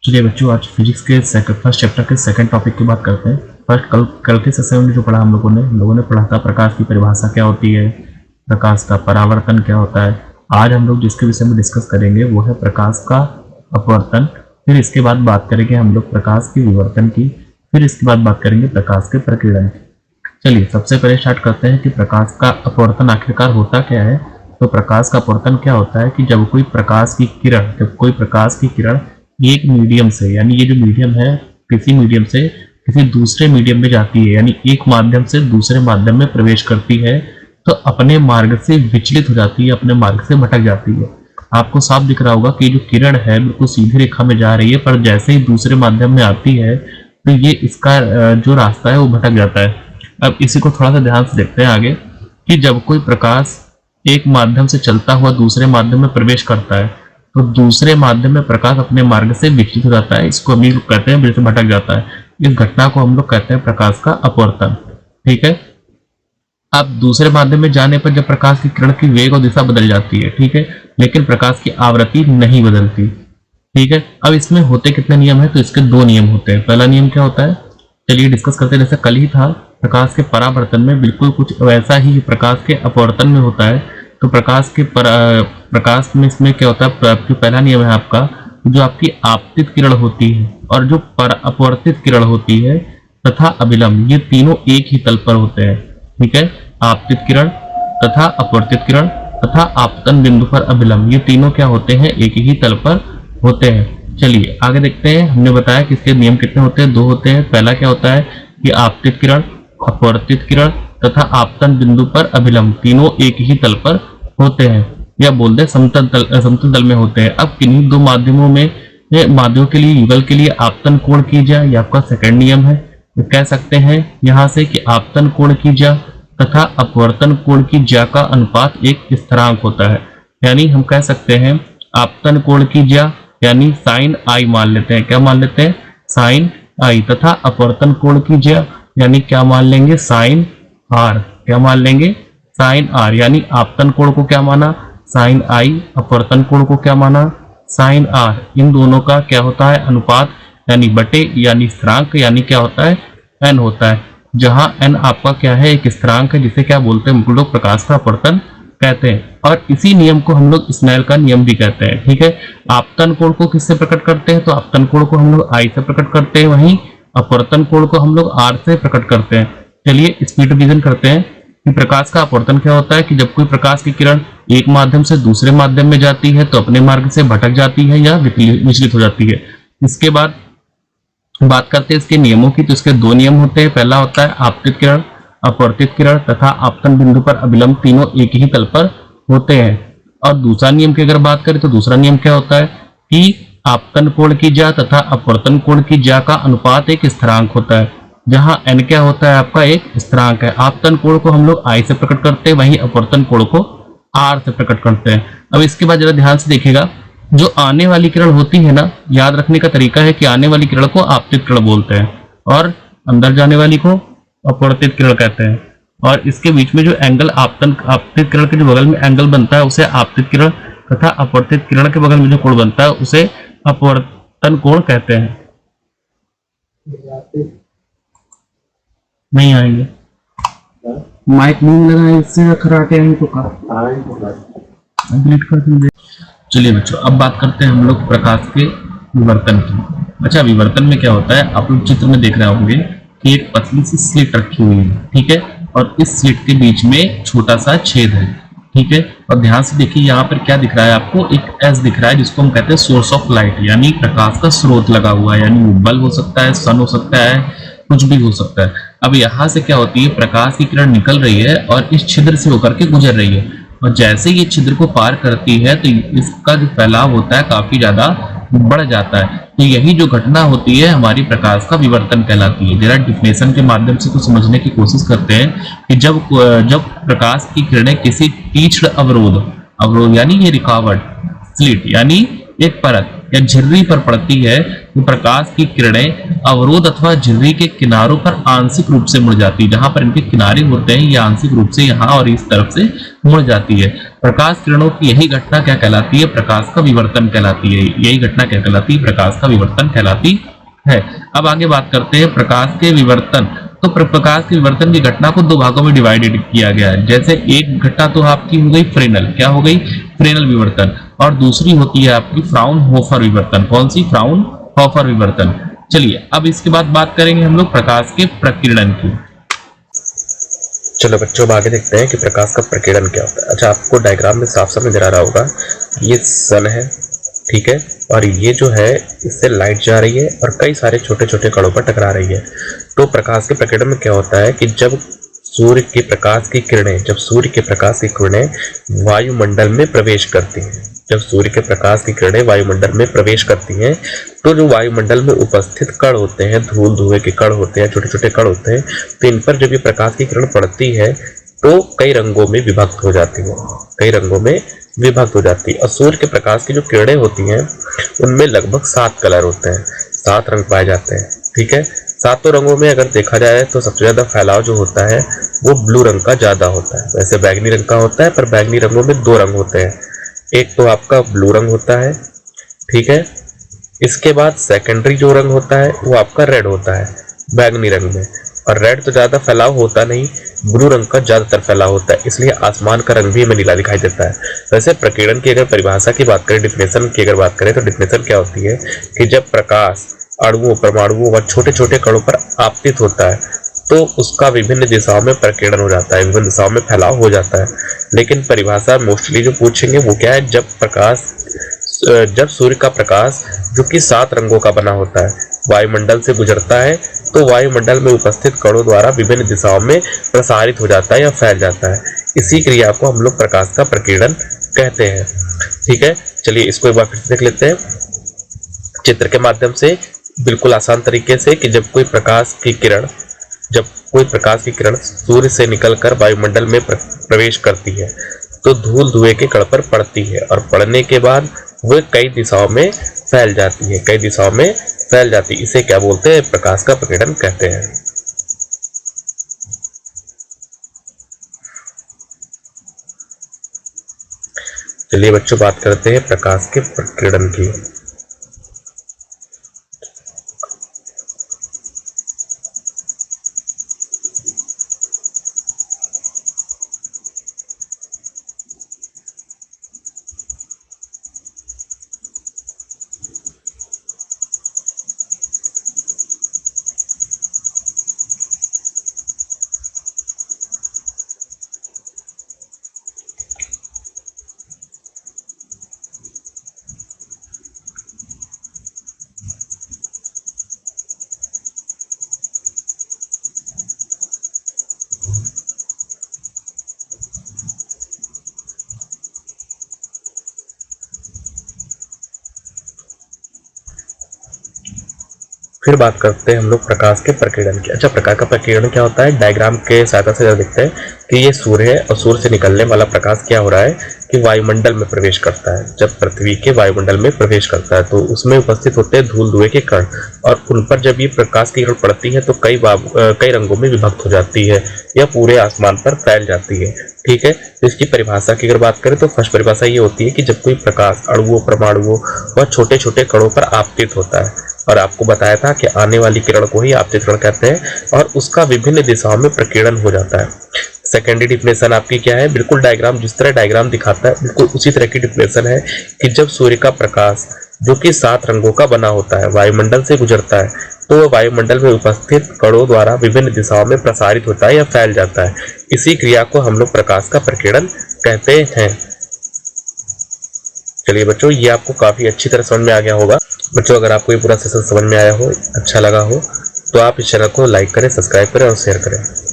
चलिए बच्चों, आज फिजिक्स के फर्स्ट चैप्टर के सेकंड टॉपिक की बात करते हैं। फर्स्ट कल के सेशन में जो पढ़ा हम लोगों ने पढ़ा था प्रकाश की परिभाषा क्या होती है, प्रकाश का परावर्तन क्या होता है। आज हम लोग जिसके विषय में डिस्कस करेंगे वो है प्रकाश का अपवर्तन। फिर इसके बाद बात करेंगे हम लोग प्रकाश की विवर्तन की। फिर इसके बाद बात करेंगे प्रकाश के प्रकीर्णन की। चलिए सबसे पहले स्टार्ट करते हैं कि प्रकाश का अपवर्तन आखिरकार होता क्या है। तो प्रकाश का अपवर्तन क्या होता है कि जब कोई प्रकाश की किरण एक मीडियम से, यानी ये जो मीडियम है किसी मीडियम से किसी दूसरे मीडियम में जाती है, यानी एक माध्यम से दूसरे माध्यम में प्रवेश करती है, तो अपने मार्ग से विचलित हो जाती है, अपने मार्ग से भटक जाती है। आपको साफ दिख रहा होगा कि जो किरण है बिल्कुल सीधी रेखा में जा रही है, पर जैसे ही दूसरे माध्यम में आती है तो ये इसका जो रास्ता है वो भटक जाता है। अब इसी को थोड़ा सा ध्यान से देखते हैं आगे कि जब कोई प्रकाश एक माध्यम से चलता हुआ दूसरे माध्यम में प्रवेश करता है तो दूसरे माध्यम में प्रकाश अपने मार्ग से विचलित हो जाता है। इसको हम लोग कहते हैं बिल्कुल भटक जाता है। इस घटना को हम लोग कहते हैं प्रकाश का अपवर्तन। ठीक है। अब दूसरे माध्यम में जाने पर जब प्रकाश की किरण की वेग और दिशा बदल जाती है, ठीक है, लेकिन प्रकाश की आवृत्ति नहीं बदलती। ठीक है। अब इसमें होते कितने नियम है, तो इसके दो नियम होते हैं। पहला नियम क्या होता है, चलिए डिस्कस करते हैं। जैसे कल ही था प्रकाश के परावर्तन में बिल्कुल कुछ वैसा ही प्रकाश के अपवर्तन में होता है। तो प्रकाश में इसमें क्या होता है, जो पहला नियम है आपका, जो आपकी आपतित किरण होती है और जो अपवर्तित किरण होती है तथा अभिलंब, ये तीनों एक ही तल पर होते हैं। ठीक है। आपतित किरण तथा अपवर्तित किरण तथा आपतन बिंदु पर अभिलंब, ये तीनों क्या होते हैं, एक ही तल पर होते हैं। चलिए आगे देखते हैं। हमने बताया कि इसके नियम कितने होते हैं, दो होते हैं। पहला क्या होता है कि आपतित किरण, अपवर्तित किरण तथा आपतन बिंदु पर अभिलंब तीनों एक ही तल पर होते हैं, या बोल दे समतल तल में होते हैं। अब किन्हीं दो माध्यमों के लिए युगल के लिए आपतन कोण की जाए, यह आपका सेकंड नियम है। तो कह सकते हैं यहां से कि आपतन कोण की जा तथा अपवर्तन कोण की जा का अनुपात एक स्थिरांक होता है। यानी हम कह सकते हैं आपतन कोण की जा यानी साइन आई मान लेते हैं। क्या मान लेते हैं, साइन आई, तथा अपवर्तन कोण की जा यानी क्या मान लेंगे, साइन आर। क्या मान लेंगे, साइन आर। यानी आपतन कोण को क्या माना, साइन आई, अपवर्तन कोण को क्या माना, साइन आर। इन दोनों का क्या होता है, अनुपात यानी बटे यानी स्थिरांक, यानी क्या होता है, एन होता है। जहां एन आपका क्या है, एक स्थिरांक है, जिसे क्या बोलते हैं, हम लोग प्रकाश का अपवर्तन कहते हैं। और इसी नियम को हम लोग स्नेल का नियम भी कहते हैं। ठीक है। आपतन कोण को किससे प्रकट करते हैं, तो आपतन कोण को हम लोग आई से प्रकट करते हैं, वहीं अपवर्तन कोण को हम लोग आर से प्रकट करते हैं। चलिए स्पीड डिवीजन करते हैं कि प्रकाश का अपवर्तन क्या होता है कि जब कोई प्रकाश की किरण एक माध्यम से दूसरे माध्यम में जाती है तो अपने मार्ग से भटक जाती है या विचलित हो जाती है। इसके बाद बात करते हैं इसके नियमों की। तो इसके दो नियम होते हैं। पहला होता है आपतित किरण, अपवर्तित किरण तथा आपतन बिंदु पर अभिलंब तीनों एक ही तल पर होते हैं। और दूसरा नियम की अगर बात करें तो दूसरा नियम क्या होता है कि आपतन कोण की जा तथा अपवर्तन कोण की जा का अनुपात एक स्थिरांक होता है, जहां n क्या होता है, आपका एक स्थिरांक है। आपतन कोण को हम लोग I से प्रकट करते हैं, वहीं अपवर्तन कोण को R से प्रकट करते हैं। अब इसके बाद जरा ध्यान से देखिएगा, जो आने वाली किरण होती है ना, याद रखने का तरीका है कि आने वाली किरण को आपतित किरण बोलते हैं और अंदर जाने वाली को अपवर्तित किरण कहते हैं। और इसके बीच में जो एंगल आपतित किरण के जो बगल में एंगल बनता है उसे आपतित किरण तथा अपवर्तित किरण के बगल में जो कोण बनता है उसे अपवर्तन कोण कहते हैं। नहीं आएंगे, माइक नहीं लगा है, इससे खराटे हैं तो का डिलीट कर देंगे। चलिए बच्चों, अब बात करते हैं हम लोग प्रकाश के विवर्तन की। अच्छा, विवर्तन में क्या होता है, आप लोग चित्र में देख रहे होंगे कि एक पतली सी स्लिट रखी हुई है। ठीक है। और इस स्लिट के बीच में छोटा सा छेद है। ठीक है। और ध्यान से देखिए यहाँ पर क्या दिख रहा है आपको, एक एस दिख रहा है जिसको हम कहते हैं सोर्स ऑफ लाइट, यानी प्रकाश का स्रोत लगा हुआ है। यानी बल्ब हो सकता है, सन हो सकता है, कुछ भी हो सकता है। अब यहाँ से क्या होती है, प्रकाश की किरण निकल रही है और इस छिद्र से होकर के गुजर रही है, और जैसे ये छिद्र को पार करती है तो इसका जो फैलाव होता है काफी ज्यादा बढ़ जाता है। तो यही जो घटना होती है हमारी प्रकाश का विवर्तन कहलाती है। जरा डिफिनेशन के माध्यम से कुछ समझने की कोशिश करते हैं कि जब प्रकाश की किरणें किसी तीक्ष्ण अवरोध यानी ये रिकावट, स्लिट यानी एक परत या झिर्री पर पड़ती है तो प्रकाश की किरणें अवरोध अथवा झिर्री के किनारों पर आंशिक रूप से मुड़ जाती है। जहां पर इनके किनारे होते हैं ये आंशिक रूप से यहाँ और इस तरफ से मुड़ जाती है। प्रकाश किरणों की यही घटना क्या कहलाती है? प्रकाश का विवर्तन कहलाती है। यही घटना क्या कहलाती है? प्रकाश का विवर्तन कहलाती है। अब आगे बात करते हैं प्रकाश के विवर्तन। तो प्रकाश के विवर्तन की घटना को दो भागों में डिवाइडेड किया गया है। जैसे एक घटना तो आपकी हो गई फ्रेनल, क्या हो गई? फ्रेनल विवर्तन, और दूसरी होती है आपकी फ्राउनहोफर विवर्तन। कौन सी? फ्राउनहोफर विवर्तन। चलिए अब इसके बाद बात करेंगे हम लोग प्रकाश के प्रकीर्णन की। चलो बच्चों, अब आगे देखते हैं कि प्रकाश का प्रकीर्णन क्या होता है। अच्छा, आपको डायग्राम में साफ साफ नजर आ रहा होगा, ये सन है, ठीक है, और ये जो है इससे लाइट जा रही है और कई सारे छोटे छोटे कणों पर टकरा रही है। तो प्रकाश के प्रकीर्णन में क्या होता है कि जब सूर्य के प्रकाश की किरणें वायुमंडल में प्रवेश करती हैं, जब सूर्य के प्रकाश की किरणें वायुमंडल में प्रवेश करती हैं तो जो वायुमंडल में उपस्थित कण होते हैं, धूल धुएं के कण होते हैं, छोटे छोटे कण होते हैं, तो इन पर जब ये प्रकाश की किरण पड़ती है तो कई रंगों में विभक्त हो जाती है, और सूर्य के प्रकाश की जो किरणें होती हैं उनमें लगभग 7 कलर होते हैं, 7 रंग पाए जाते हैं, ठीक है। 7 रंगों में अगर देखा जाए तो सबसे ज्यादा फैलाव जो होता है वो ब्लू रंग का ज्यादा होता है। वैसे बैगनी रंग का होता है, पर बैगनी रंगों में 2 रंग होते हैं, एक तो आपका ब्लू रंग होता है, ठीक है। इसके बाद सेकेंडरी जो रंग होता है वो आपका रेड होता है बैगनी रंग में, और रेड तो ज्यादा फैलाव होता नहीं, ब्लू रंग का ज्यादातर फैलाव होता है, इसलिए आसमान का रंग भी हमें नीला दिखाई देता है। वैसे प्रकीर्णन की अगर परिभाषा की बात करें, डिफिनेशन की अगर बात करें, तो डिफिनेशन क्या होती है कि जब प्रकाश अणुओं, परमाणुओं व छोटे छोटे कणों पर आपतित होता है तो उसका विभिन्न दिशाओं में प्रकीर्णन हो जाता है, विभिन्न दिशाओं में फैलाव हो जाता है। लेकिन परिभाषा मोस्टली जो पूछेंगे वो क्या है, जब सूर्य का प्रकाश जो कि 7 रंगों का बना होता है वायुमंडल से गुजरता है तो वायुमंडल में उपस्थित कणों द्वारा विभिन्न दिशाओं में प्रसारित हो जाता है या फैल जाता है। इसी क्रिया को हम लोग प्रकाश का प्रकीर्णन कहते हैं, ठीक है। चलिए इसको एक बार फिर से देख लेते हैं चित्र के माध्यम से, बिल्कुल आसान तरीके से, कि जब कोई प्रकाश की किरण सूर्य से निकलकर वायुमंडल में प्रवेश करती है तो धूल धुएं के कण पर पड़ती है, और पड़ने के बाद वह कई दिशाओं में फैल जाती है, इसे क्या बोलते हैं? प्रकाश का प्रकीर्णन कहते हैं। चलिए बच्चों, बात करते हैं प्रकाश के प्रकीर्णन की। फिर बात करते हैं हम लोग प्रकाश के प्रकीर्णन की। अच्छा, प्रकाश का प्रकीर्णन क्या होता है? डायग्राम के सहायता से देखते हैं कि ये सूर्य है और सूर्य से निकलने वाला प्रकाश क्या हो रहा है कि वायुमंडल में प्रवेश करता है। जब पृथ्वी के वायुमंडल में प्रवेश करता है तो उसमें उपस्थित होते हैं धूल धुएं के कण, और उन पर जब ये प्रकाश की किरण पड़ती है तो कई रंगों में विभक्त हो जाती है या पूरे आसमान पर फैल जाती है, ठीक है। तो इसकी परिभाषा की अगर बात करें तो फर्स्ट परिभाषा ये होती है कि जब कोई प्रकाश अणुओं, परमाणुओं व छोटे छोटे कणों पर आपतित होता है, और आपको बताया था कि आने वाली किरण को ही आपतित किरण कहते हैं, और उसका विभिन्न दिशाओं में प्रकीर्णन हो जाता है। सेकेंडरी डिफिनेशन आपकी क्या है? बिल्कुल डायग्राम, जिस तरह डायग्राम दिखाता है बिल्कुल उसी तरह की डिफिनेशन है कि जब सूर्य का प्रकाश जो कि 7 रंगों का बना होता है वायुमंडल से गुजरता है तो वह वायुमंडल में उपस्थित कणों द्वारा विभिन्न दिशाओं में प्रसारित होता है या फैल जाता है। इसी क्रिया को हम लोग प्रकाश का प्रकीर्णन कहते हैं। चलिए बच्चों, ये आपको काफी अच्छी तरह समझ में आ गया होगा। बच्चों, अगर आपको ये पूरा सेशन समझ में आया हो, अच्छा लगा हो, तो आप इस चैनल को लाइक करें, सब्सक्राइब करें और शेयर करें।